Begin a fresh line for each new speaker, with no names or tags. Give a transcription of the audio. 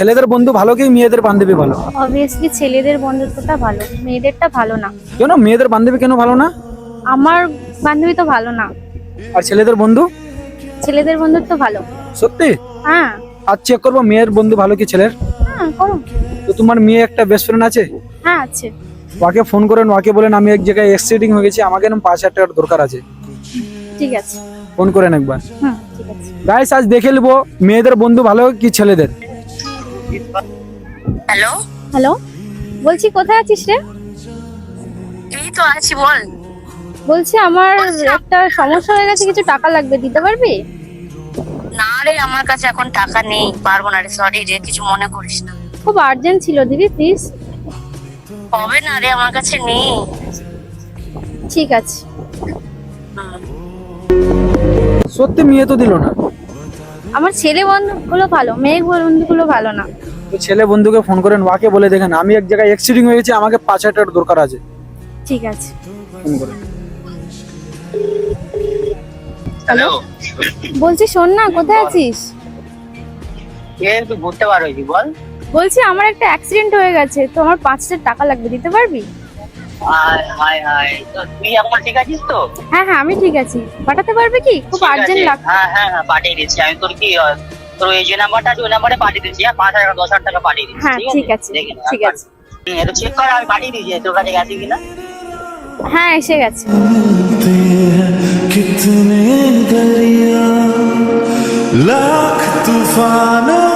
ছেলেদের বন্ধু ভালো কি মেয়েদের বান্ধবী ভালো?
অবভিয়াসলি ছেলেদের বন্ধুত্বটা ভালো, মেয়েদেরটা ভালো না।
কেন মেয়েদের বান্ধবী কেন ভালো না?
আমার বান্ধবী তো ভালো না।
আর ছেলেদের বন্ধু?
ছেলেদের বন্ধুত্ব ভালো।
সত্যি?
হ্যাঁ।
আজ চেক করবো মেয়ের বন্ধু ভালো কি ছেলের।
হ্যাঁ করো।
তো তোমার মেয়ে একটা বেস্ট ফ্রেন্ড আছে?
হ্যাঁ আছে।
ওকে ফোন করেন, ওকে বলেন আমি এক জায়গায় এক্সিডিং হয়ে গেছি, আমাকে না 5,000 টাকার দরকার আছে।
ঠিক আছে।
ফোন করেন একবার।
ঠিক আছে।
গাইস আজ দেখে নেবো মেয়েদের বন্ধু ভালো কি ছেলেদের।
হ্যালো,
হ্যালো, বলছি কোথায় আছিস রে?
এই তো আছি, বল।
বলছি আমার একটা সমস্যা হয়ে গেছে, কিছু টাকা লাগবে, দিতে পারবি?
না রে, আমার কাছে এখন টাকা নেই, পারবো না রে, সরি রে, কিছু মনে করিস না।
খুব আর্জেন্ট ছিল, দিবি প্লিজ?
হবে না রে, আমার কাছে নেই।
ঠিক আছে।
সত্যি মেয়ে তো দিল না।
আমার ছেলে বন্ধুগুলো ভালো, মেয়ে বন্ধুগুলো ভালো না।
তো ছেলে বন্ধুকে ফোন করেন, ওকে বলে দেখেন আমি এক জায়গায় এক্সিডিং হয়ে গেছি, আমাকে 5,000 টাকার দরকার আছে।
ঠিক আছে।
ফোন করেন।
হ্যালো,
বলছি শোন না, কোথায় আছিস?
তুই ঘুরতে পারো, বল।
বলছি আমার একটা অ্যাক্সিডেন্ট হয়ে গেছে, তো আমার 5,000 টাকা লাগবে, দিতে পারবি?
হাই হাই হাই, তো তুই এখন ঠিক আছিস তো?
হ্যাঁ হ্যাঁ আমি ঠিক আছি, পাঠাতে পারবে কি? খুব
ঠিক
আর্জেন্ট
আছে।
লাগবে।
হ্যাঁ হ্যাঁ হ্যাঁ, পাঠিয়ে দিচ্ছি আমি। তোর কি তোর এই যে নাম্বারটা আছে ওই নাম্বারে পাঠিয়ে দিচ্ছি। হ্যাঁ, 5,000 10,000 টাকা পাঠিয়ে দিচ্ছি।
হ্যাঁ ঠিক আছে,
দেখে নে,
ঠিক আছে।
একটু চেক কর, আমি পাঠিয়ে দিচ্ছি তোর কাছে গেছে কিনা।
হ্যাঁ এসে গেছে।
कितने दरिया लाख तूफानों